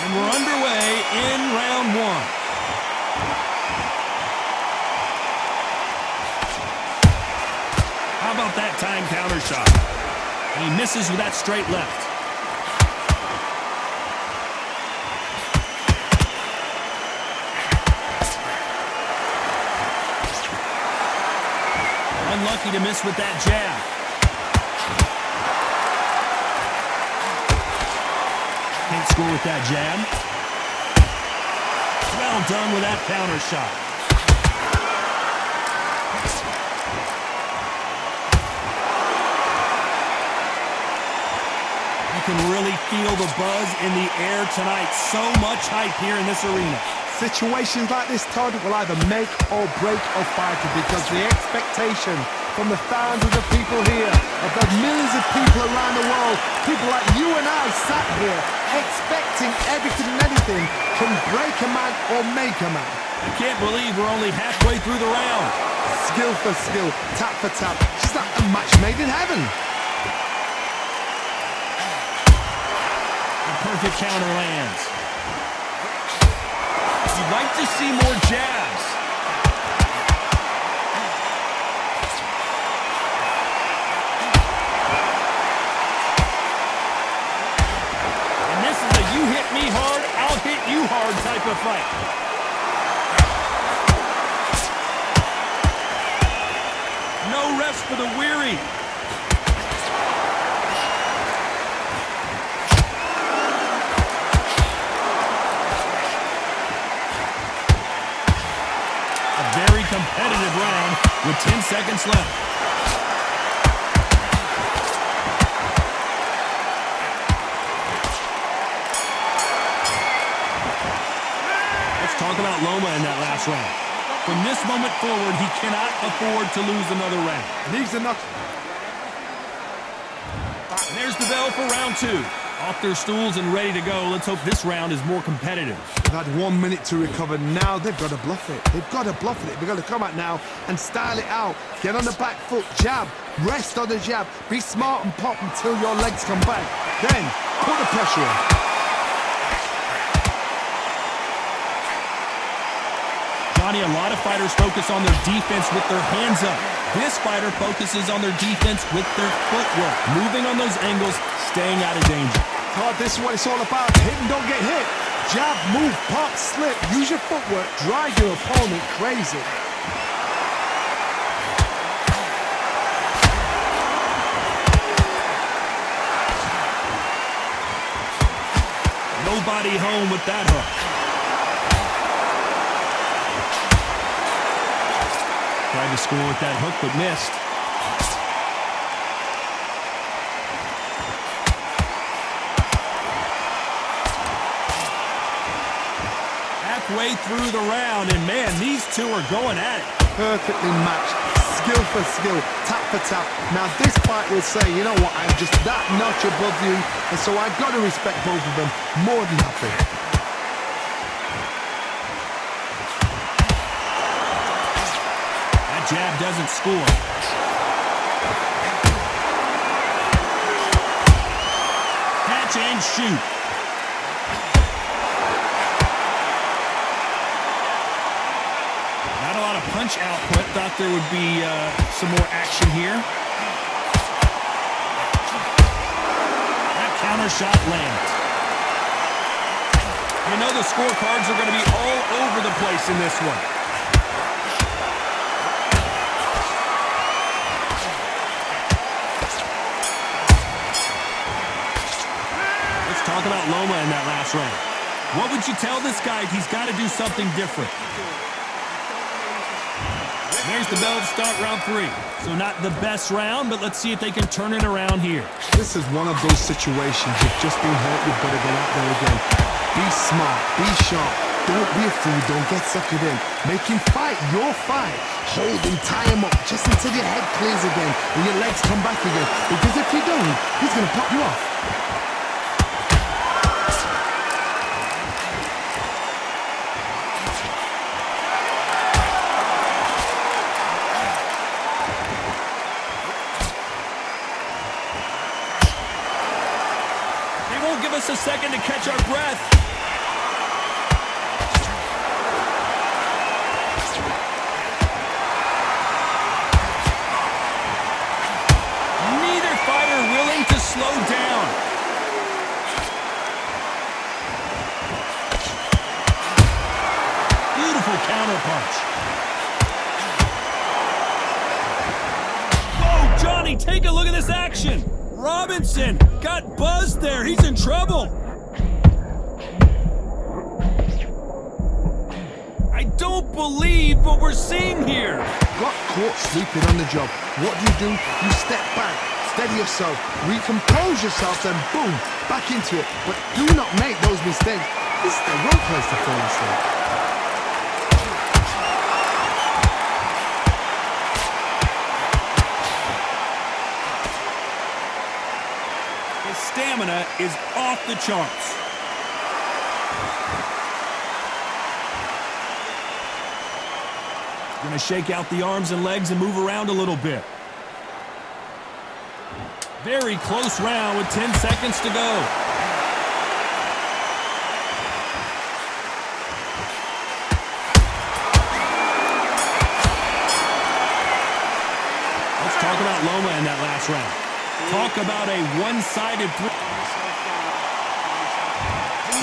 And we're underway in round one. How about that time counter shot? And he misses with that straight left. Unlucky to miss with that jab. Can't score with that jab. Well done with that counter shot. You can really feel the buzz in the air tonight. So much hype here in this arena. Situations like this, Todd, will either make or break a fighter because the expectation from the thousands of people here, of the millions of people around the world, people like you and I sat here expecting everything and anything can break a man or make a man. I can't believe we're only halfway through the round. Skill for skill, tap for tap. It's like a match made in heaven. A perfect counter lands. You'd like to see more jabs. And this is a you hit me hard, I'll hit you hard type of fight. No rest for the weary. Competitive round with 10 seconds left. Let's talk about Loma in that last round. From this moment forward, he cannot afford to lose another round. Needs enough. And there's the bell for round two. Off their stools and ready to go. Let's hope this round is more competitive. They've had 1 minute to recover. Now they've got to bluff it. They've got to bluff it. They've got to come out now and style it out. Get on the back foot, jab, rest on the jab. Be smart and pop until your legs come back. Then put the pressure on. Johnny, a lot of fighters focus on their defense with their hands up. This fighter focuses on their defense with their footwork. Moving on those angles, staying out of danger. Todd, this is what it's all about. Hit and don't get hit. Jab, move, pop, slip. Use your footwork. Drive your opponent crazy. Nobody home with that hook. Tried to score with that hook, but missed. Halfway through the round, and man, these two are going at it. Perfectly matched, skill for skill, tap for tap. Now this fight will say, you know what, I'm just that notch above you, and so I've got to respect both of them more than happy. That jab doesn't score. Catch and shoot. Punch output. Thought there would be some more action here. That counter shot lands. You know the scorecards are going to be all over the place in this one. Let's talk about Loma in that last round. What would you tell this guy? He's got to do something different. There's the bell to start round three. So not the best round, but let's see if they can turn it around here. This is one of those situations. You've just been hurt. You've got to get out there again. Be smart. Be sharp. Don't be a fool. Don't get suckered in. Make him fight your fight. Hold him, tie him up just until your head clears again and your legs come back again. Because if you don't, he's going to pop you off. A second to catch our breath. punch. Whoa, Johnny, take a look at this action. Robinson got buzzed there. He's in trouble. I don't believe what we're seeing here. Got caught sleeping on the job. What do? You step back, steady yourself, recompose yourself, then boom, back into it. But do not make those mistakes. This is the wrong place to fall asleep. His stamina is off the charts. Going to shake out the arms and legs and move around a little bit. Very close round with 10 seconds to go. Let's talk about Loma in that last round. Talk about a one-sided throw.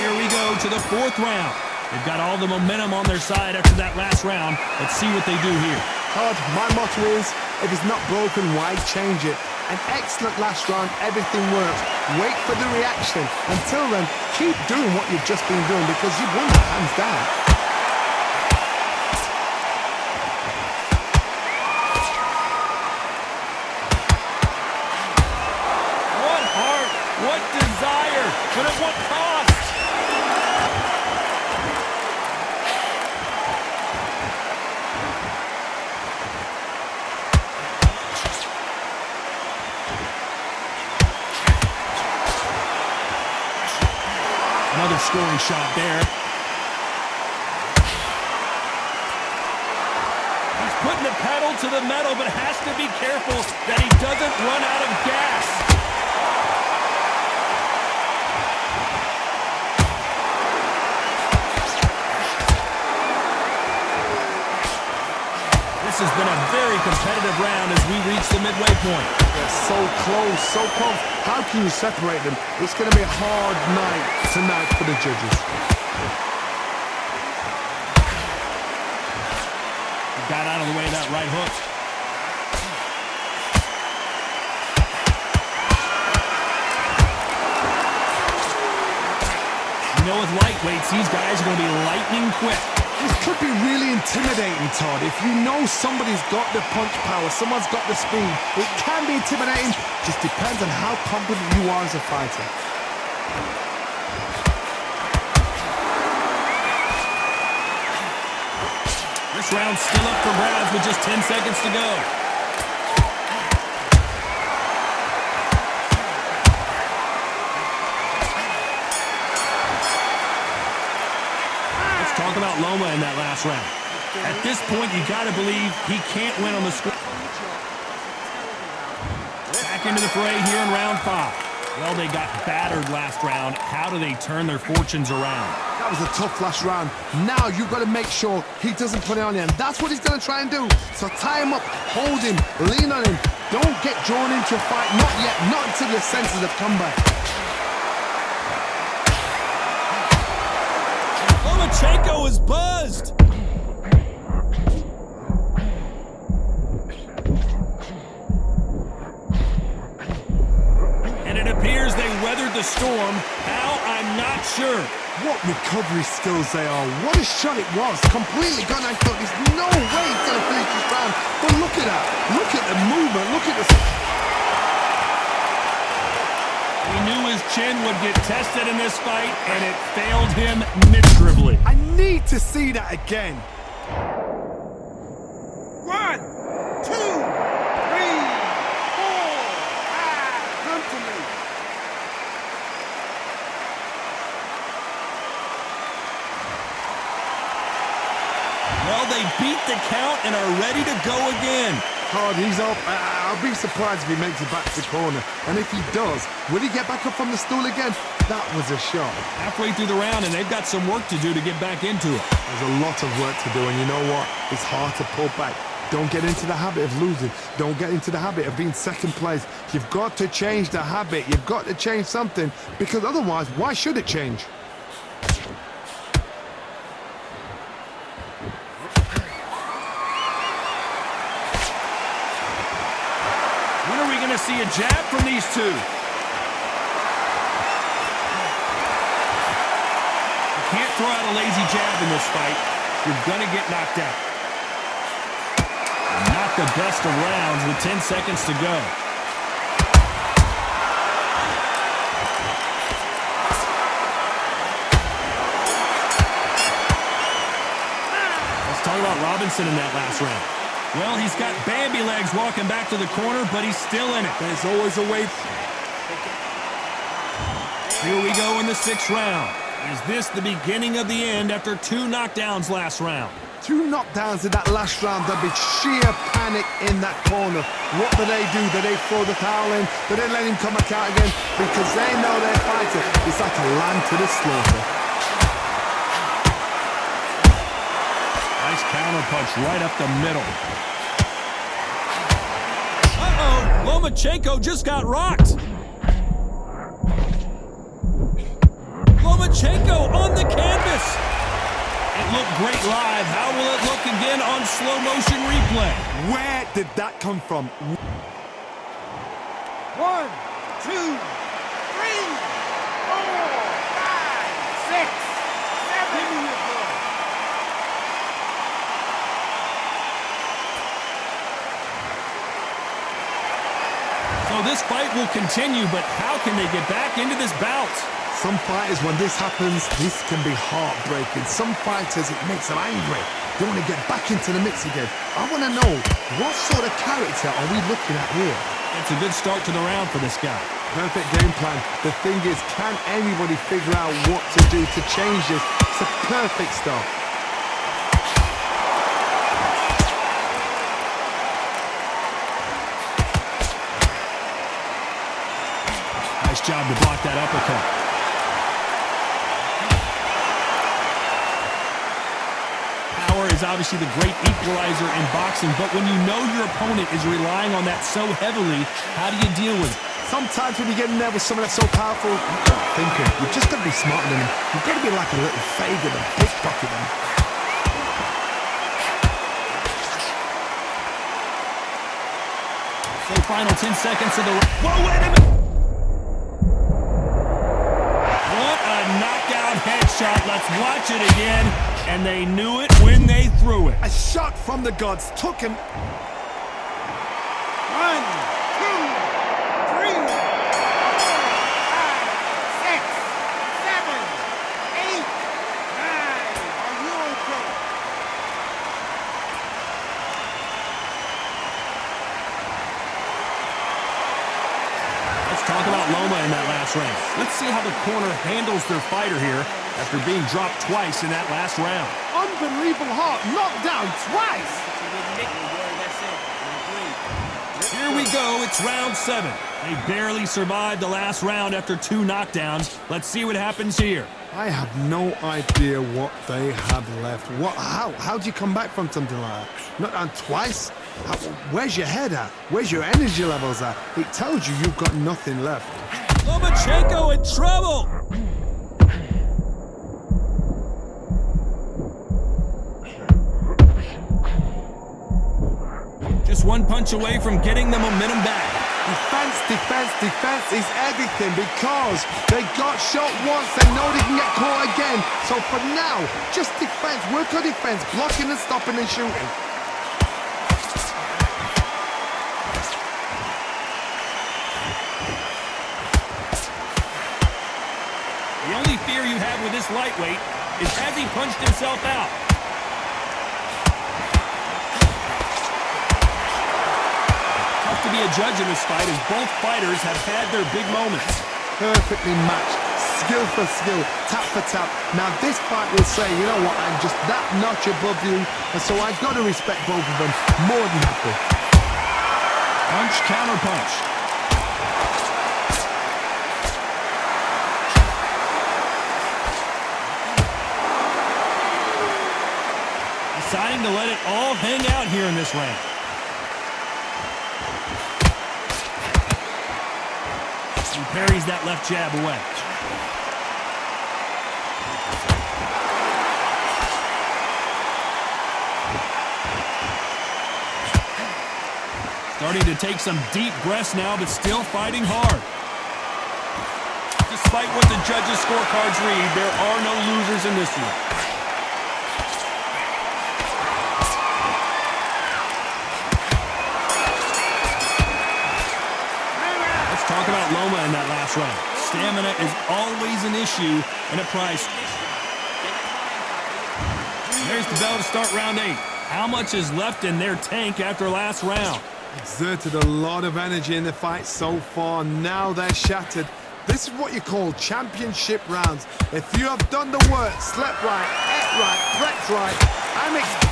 Here we go to the fourth round. They've got all the momentum on their side after that last round. Let's see what they do here. Todd, my motto is, if it's not broken, why change it? An excellent last round, everything works. Wait for the reaction. Until then, keep doing what you've just been doing because you've won it hands down. What heart, what desire, but at what cost? Another scoring shot there. He's putting the pedal to the metal, but has to be careful that he doesn't run out of gas. This has been a very competitive round as we reach the midway point. They're so close, so close. How can you separate them? It's going to be a hard night tonight for the judges. He got out of the way of that right hook. You know, with lightweights, these guys are going to be lightning quick. This could be really intimidating, Todd. If you know somebody's got the punch power, someone's got the speed, it can be intimidating. Just depends on how confident you are as a fighter. This round's still up for grabs with just 10 seconds to go. Talk about Loma in that last round. At this point, you got to believe he can't win on the score. Back into the fray here in round 5. Well, they got battered last round. How do they turn their fortunes around? That was a tough last round. Now you've got to make sure he doesn't put it on you, and that's what he's going to try and do. So tie him up, hold him, lean on him. Don't get drawn into a fight. Not yet. Not until your senses have come back. Lomachenko is buzzed. And it appears they weathered the storm. How? I'm not sure. What recovery skills they are. What a shot it was. Completely gone. I thought there's no way he's going to finish this round. But look at that. Look at the movement. Look at the... He knew his chin would get tested in this fight, and it failed him miserably. I need to see that again. 1, 2, 3, 4, 5. Come to me. Well, they beat the count and are ready to go again. Hard, he's up. I'll be surprised if he makes it back to the corner. And if he does, will he get back up from the stool again? That was a shot. Halfway through the round, and they've got some work to do to get back into it. There's a lot of work to do, and you know what? It's hard to pull back. Don't get into the habit of losing. Don't get into the habit of being second place. You've got to change the habit. You've got to change something, because otherwise, why should it change? to see a jab from these two. You can't throw out a lazy jab in this fight. You're going to get knocked out. Not the best of rounds with 10 seconds to go. Let's talk about Robinson in that last round. Well, he's got Bambi legs walking back to the corner, but he's still in it. There's always a way. Here we go in the 6th round. Is this the beginning of the end after 2 knockdowns last round? 2 knockdowns in that last round. There'll be sheer panic in that corner. What do? Do they throw the towel in? Do they let him come back out again? Because they know their fighter is like a lamb to the slaughter. Nice counter punch right up the middle. Uh-oh, Lomachenko just got rocked. Lomachenko on the canvas. It looked great live. How will it look again on slow motion replay? Where did that come from? 1, 2, 3, 4, 5, 6, 7. So this fight will continue, but how can they get back into this bout? Some fighters, when this happens, this can be heartbreaking. Some fighters, it makes them angry. They want to get back into the mix again. I want to know, what sort of character are we looking at here? It's a good start to the round for this guy. Perfect game plan. The thing is, can anybody figure out what to do to change this? It's a perfect start. Nice job to block that uppercut. Power is obviously the great equalizer in boxing, but when you know your opponent is relying on that so heavily, how do you deal with it? Sometimes when you get in there with someone that's so powerful, you can't think it. You've just got to be smarter than him. You've got to be like a little faggot and pickpocket him. So final 10 seconds of the... Whoa, wait a minute! What a knockout headshot. Let's watch it again. And they knew it when they threw it. A shot from the gods took him. 1, 2, 3, 4, 5, 6, 7, 8, 9. Are you okay? Let's talk about Loma in that last round. Let's see how the corner handles their fighter here after being dropped twice in that last round. Unbelievable heart, knocked down twice. Here we go, it's round 7. They barely survived the last round after 2 knockdowns. Let's see what happens here. I have no idea what they have left. How do you come back from something like that? Not down twice? Where's your head at? Where's your energy levels at? It tells you you've got nothing left. Lomachenko in trouble! Just one punch away from getting the momentum back. Defense is everything because they got shot once. They know they can get caught again. So for now, just defense, work on defense, blocking and stopping and shooting. The only fear you have with this lightweight is has he punched himself out? Tough to be a judge in this fight as both fighters have had their big moments. Perfectly matched, skill for skill, tap for tap. Now this fight will say, you know what, I'm just that notch above you, and so I've got to respect both of them more than happy. Punch, counter punch. Deciding to let it all hang out here in this round. He parries that left jab away. Starting to take some deep breaths now, but still fighting hard. Despite what the judges' scorecards read, there are no losers in this one. Let's talk about Loma in that last round. Stamina is always an issue and a price. There's the bell to start round 8. How much is left in their tank after last round? Exerted a lot of energy in the fight so far. Now they're shattered. This is what you call championship rounds. If you have done the work, slept right, ate right, prepped right,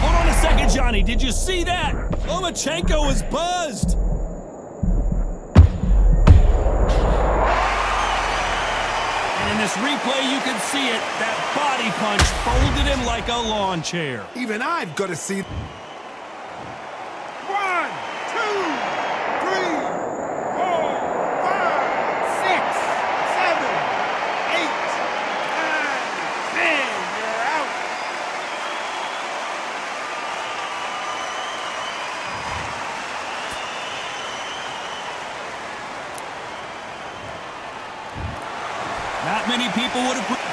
hold on a second, Johnny. Did you see that? Lomachenko is buzzed. And in this replay, you can see it. That body punch folded him like a lawn chair. even I've got to see. 1, 2, 3, 4, 5, 6, 7, 8, 9, 10. You're out. Not many people would have...